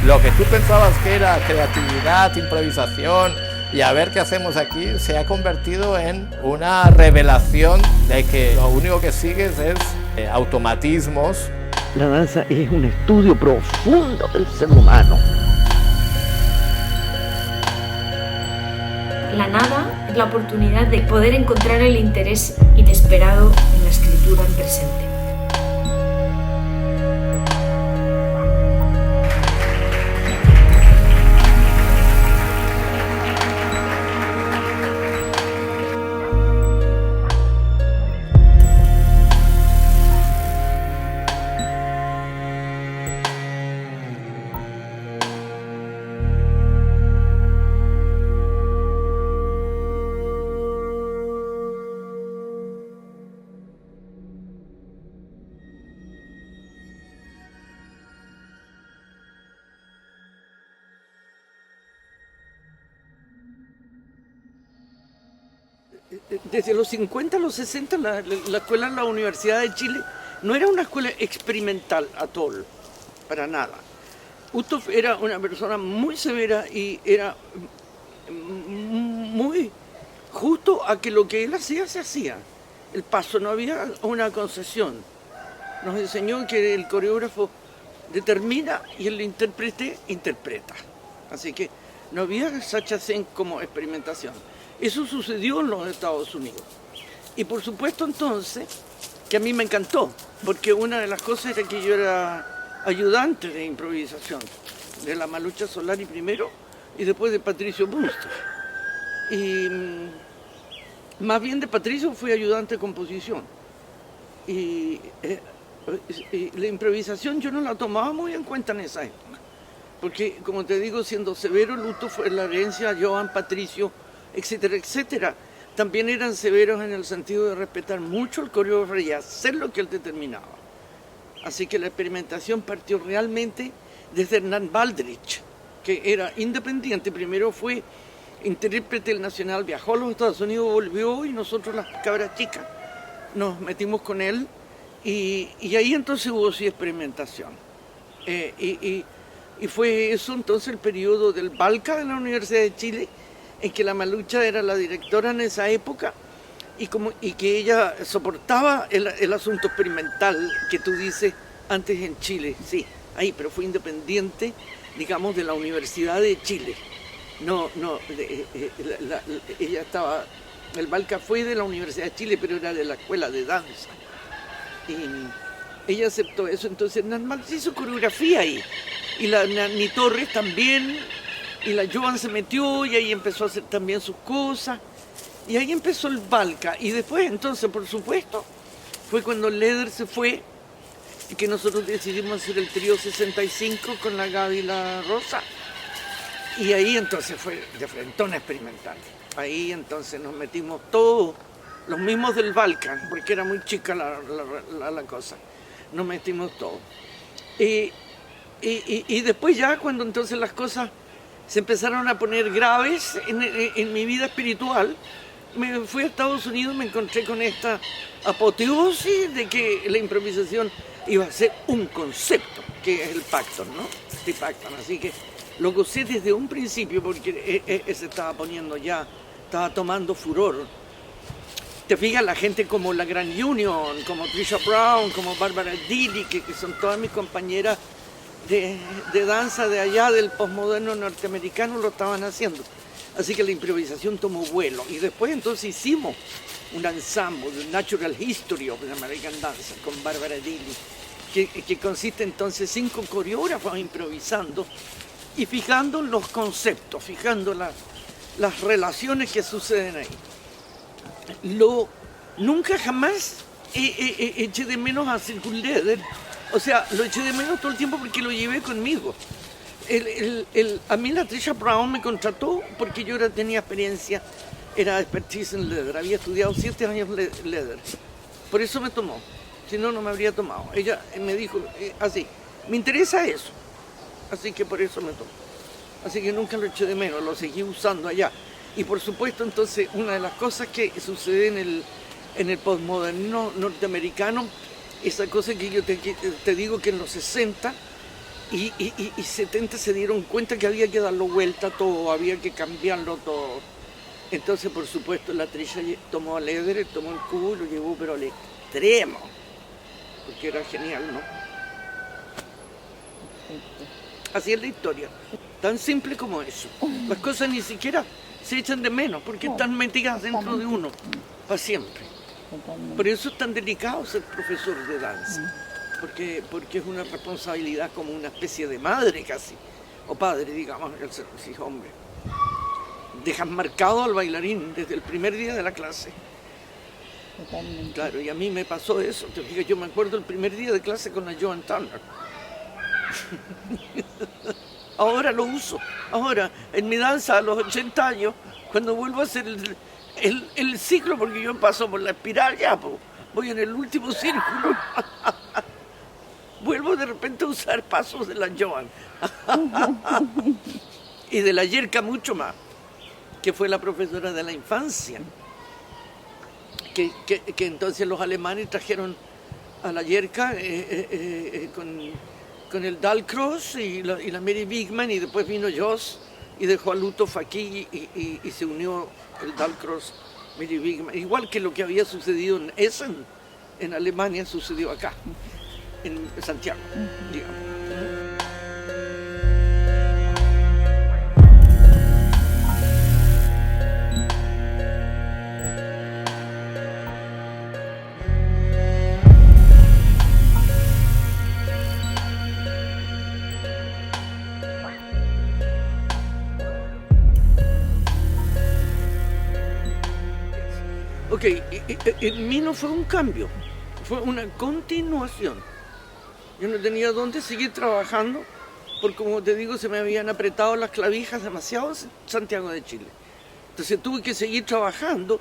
Lo que tú pensabas que era creatividad, improvisación y a ver qué hacemos aquí, se ha convertido en una revelación de que lo único que sigues es automatismos. La danza es un estudio profundo del ser humano. La nada es la oportunidad de poder encontrar el interés inesperado en la escritura en presente. Desde los 50 a los 60 la escuela en la Universidad de Chile no era una escuela experimental atol, para nada. Uthoff era una persona muy severa y era muy justo a que lo que él hacía se hacía. El paso, no había una concesión. Nos enseñó que el coreógrafo determina y el intérprete interpreta. Así que no había such thing como experimentación. Eso sucedió en los Estados Unidos. Y por supuesto entonces, que a mí me encantó, porque una de las cosas era que yo era ayudante de improvisación, de la Malucha Solari primero y después de Patricio Bunster. Y más bien de Patricio fui ayudante de composición. Y la improvisación yo no la tomaba muy en cuenta en esa época, porque como te digo, siendo severo, Luto fue la herencia, Joan, Patricio, etcétera, etcétera. También eran severos en el sentido de respetar mucho al coreógrafo y hacer lo que él determinaba. Así que la experimentación partió realmente desde Hernán Baldrich, que era independiente. Primero fue intérprete del Nacional, viajó a los Estados Unidos, volvió y nosotros las cabras chicas nos metimos con él y ahí entonces hubo sí experimentación. Y fue eso entonces el periodo del Balca de la Universidad de Chile, en que la Malucha era la directora en esa época y que ella soportaba el asunto experimental que tú dices antes en Chile, sí, ahí, pero fue independiente, digamos, de la Universidad de Chile. Ella estaba, el Balca fue de la Universidad de Chile, pero era de la escuela de danza. Y ella aceptó eso, entonces Hernán hizo coreografía ahí, y la Nani Torres también. Y la Joan se metió y ahí empezó a hacer también sus cosas. Y ahí empezó el Balca. Y después, entonces, por supuesto, fue cuando Leder se fue y que nosotros decidimos hacer el trío 65 con la Gaby y la Rosa. Y ahí entonces fue de frentona experimental. Ahí entonces nos metimos todos, los mismos del Balca, porque era muy chica la cosa. Nos metimos todos. Y después ya, cuando entonces las cosas se empezaron a poner graves en mi vida espiritual, me fui a Estados Unidos, me encontré con esta apoteosis de que la improvisación iba a ser un concepto, que es el Pacton, ¿no? Este Pacton. Así que lo gocé desde un principio porque se estaba poniendo ya, estaba tomando furor. Te fijas, la gente como la Grand Union, como Trisha Brown, como Barbara Dilley, que son todas mis compañeras de danza de allá del postmoderno norteamericano, lo estaban haciendo. Así que la improvisación tomó vuelo. Y después entonces hicimos un ensamble, The Natural History of the American Dance, con Barbara Dilley, que consiste entonces 5 coreógrafos improvisando y fijando los conceptos, fijando las relaciones que suceden ahí. Nunca jamás eché de menos a Circle Leather. O sea, lo eché de menos todo el tiempo porque lo llevé conmigo. A mí la Trisha Brown me contrató porque yo tenía experiencia, era expertise en leather, había estudiado 7 años leather. Por eso me tomó, si no, no me habría tomado. Ella me dijo así, me interesa eso, así que por eso me tomó. Así que nunca lo eché de menos, lo seguí usando allá. Y por supuesto, entonces, una de las cosas que sucede en el postmoderno norteamericano, esa cosa que yo te digo que en los 60 y 70 se dieron cuenta que había que darlo vuelta todo, había que cambiarlo todo. Entonces, por supuesto, la Trisha tomó al Everett, tomó el cubo y lo llevó pero al extremo, porque era genial, ¿no? Así es la historia, tan simple como eso. Las cosas ni siquiera se echan de menos, porque están metidas dentro de uno, para siempre. Por eso es tan delicado ser profesor de danza, porque es una responsabilidad como una especie de madre casi, o padre, digamos, el ser hombre. Dejas marcado al bailarín desde el primer día de la clase. Totalmente. Claro, y a mí me pasó eso. Te fijas, yo me acuerdo el primer día de clase con la Joan Turner. Ahora lo uso. Ahora, en mi danza a los 80 años, cuando vuelvo a hacer el ciclo, porque yo paso por la espiral ya, voy en el último círculo, vuelvo de repente a usar pasos de la Joan. Y de la Yerka mucho más, que fue la profesora de la infancia. Que entonces los alemanes trajeron a la Yerka con el Dalcross y la Mary Bigman, y después vino Joss y dejó a Lutov aquí y se unió el Dalcross, Mary Bigman. Igual que lo que había sucedido en Essen, en Alemania, sucedió acá, en Santiago, digamos. Ok, en mí no fue un cambio, fue una continuación. Yo no tenía dónde seguir trabajando, porque como te digo, se me habían apretado las clavijas demasiado en Santiago de Chile. Entonces tuve que seguir trabajando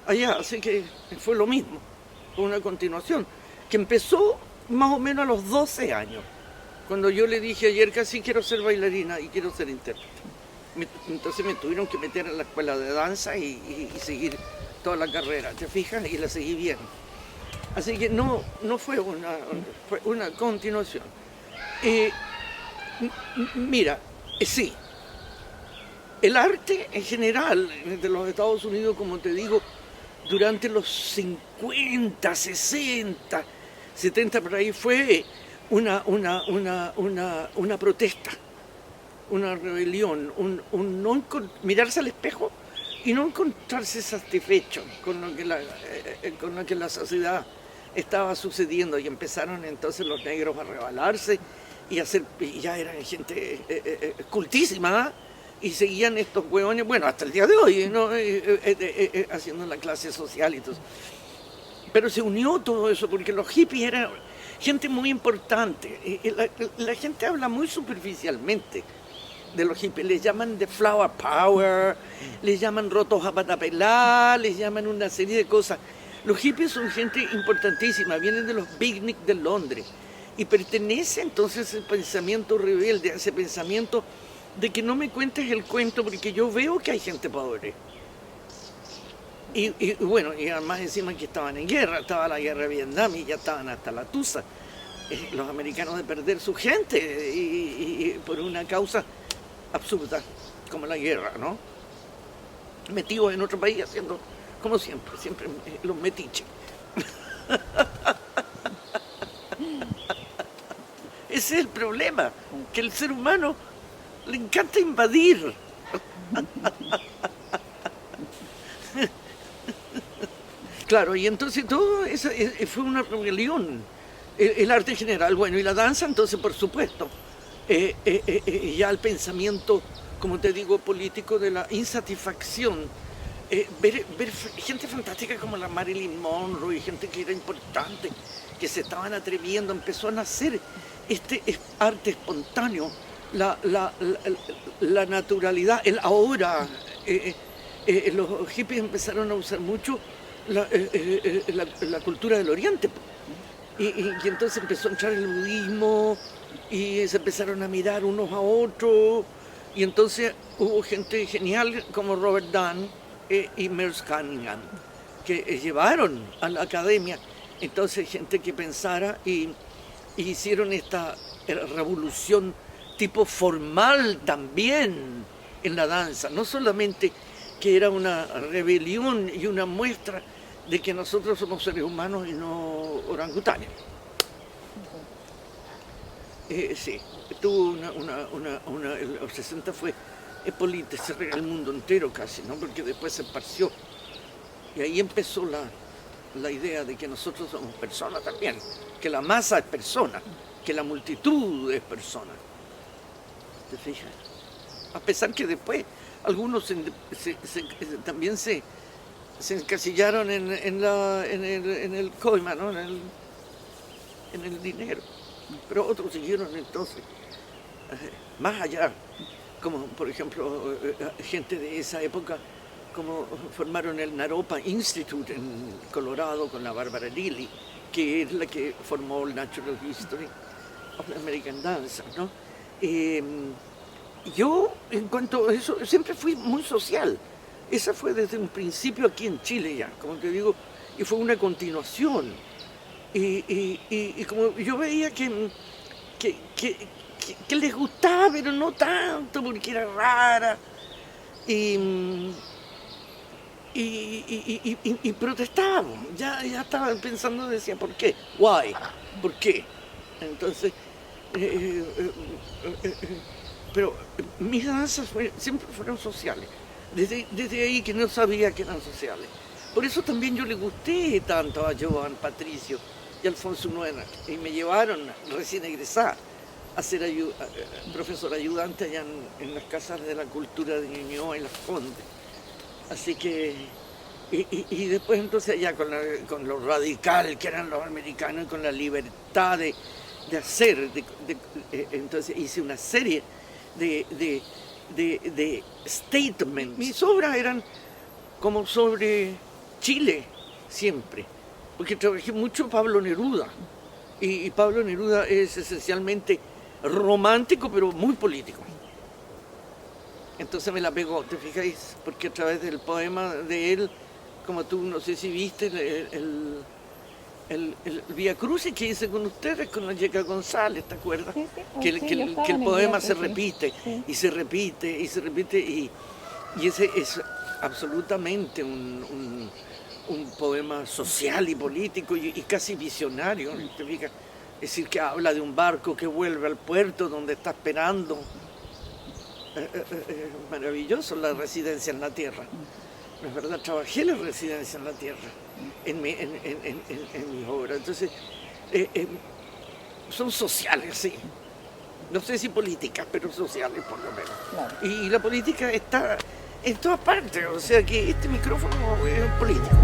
allá, así que fue lo mismo, fue una continuación, que empezó más o menos a los 12 años, cuando yo le dije ayer que sí quiero ser bailarina y quiero ser intérprete. Entonces me tuvieron que meter en la escuela de danza y seguir toda la carrera, ¿te fijas? Y la seguí bien. Así que no fue una continuación. Mira, sí, el arte en general de los Estados Unidos, como te digo, durante los 50, 60, 70 por ahí fue una protesta, una rebelión, mirarse al espejo y no encontrarse satisfecho con lo que la sociedad estaba sucediendo, y empezaron entonces los negros a rebelarse y ya eran gente cultísima, y seguían estos hueones, bueno, hasta el día de hoy, ¿no? Haciendo la clase social y todo. Pero se unió todo eso porque los hippies eran gente muy importante. La gente habla muy superficialmente de los hippies, les llaman de flower power, les llaman rotos a patapelá, les llaman una serie de cosas. Los hippies son gente importantísima, vienen de los picnics de Londres y pertenece entonces al pensamiento rebelde, a ese pensamiento de que no me cuentes el cuento porque yo veo que hay gente pobre. Y bueno, y además encima que estaban en guerra, estaba la guerra de Vietnam y ya estaban hasta la tusa, los americanos, de perder su gente y por una causa absurda como la guerra, ¿no? Metidos en otro país haciendo, como siempre los metiches. Ese es el problema, que el ser humano le encanta invadir. Claro, y entonces todo eso fue una rebelión, el arte en general, bueno, y la danza entonces, por supuesto. Ya el pensamiento, como te digo, político de la insatisfacción, ver gente fantástica como la Marilyn Monroe y gente que era importante, que se estaban atreviendo, empezó a nacer este arte espontáneo, la naturalidad, el ahora. Los hippies empezaron a usar mucho la cultura del Oriente, y entonces empezó a entrar el budismo, y se empezaron a mirar unos a otros, y entonces hubo gente genial como Robert Dunn y Merce Cunningham, que llevaron a la academia entonces gente que pensara y hicieron esta revolución tipo formal también en la danza, no solamente que era una rebelión y una muestra de que nosotros somos seres humanos y no orangutanes. Sí, tuvo los 60 fue Hipólite, se regó el mundo entero casi, ¿no? Porque después se esparció. Y ahí empezó la idea de que nosotros somos personas también, que la masa es persona, que la multitud es persona. ¿Te fijas? A pesar que después algunos también se encasillaron en el coima, ¿no? en el dinero. Pero otros siguieron entonces más allá, como por ejemplo gente de esa época, como formaron el Naropa Institute en Colorado con la Barbara Lilly, que es la que formó el Natural History of American Dance, ¿no? Yo, en cuanto a eso, siempre fui muy social. Esa fue desde un principio aquí en Chile ya, como te digo, y fue una continuación. Y como yo veía que les gustaba, pero no tanto, porque era rara. Y protestaba. Ya estaba pensando, decía, ¿por qué? Why? ¿Por qué? Entonces, pero mis danzas siempre fueron sociales. Desde ahí que no sabía que eran sociales. Por eso también yo le gusté tanto a Joan Patricio y Alfonso Nuena, y me llevaron recién egresada a ser profesor ayudante allá en las casas de la cultura de Ñuñoa y Las Condes. Así que, y después entonces allá con lo radical que eran los americanos y con la libertad de hacer, entonces hice una serie de statements. Mis obras eran como sobre Chile siempre, porque trabajé mucho Pablo Neruda, y Pablo Neruda es esencialmente romántico pero muy político. Entonces me la pegó, ¿te fijáis? Porque a través del poema de él, como tú no sé si viste el Vía Crucis que hice con ustedes, con la Yeca González, ¿te acuerdas? Sí, Que el poema se repite, y se repite, y se repite, y ese es absolutamente un poema social y político y casi visionario, ¿te fijas? Es decir, que habla de un barco que vuelve al puerto donde está esperando. Maravilloso la residencia en la tierra. No es verdad, trabajé en la residencia en la tierra en mi obra. Entonces, son sociales, sí. No sé si políticas, pero sociales por lo menos. Claro. Y la política está en todas partes, o sea que este micrófono es político.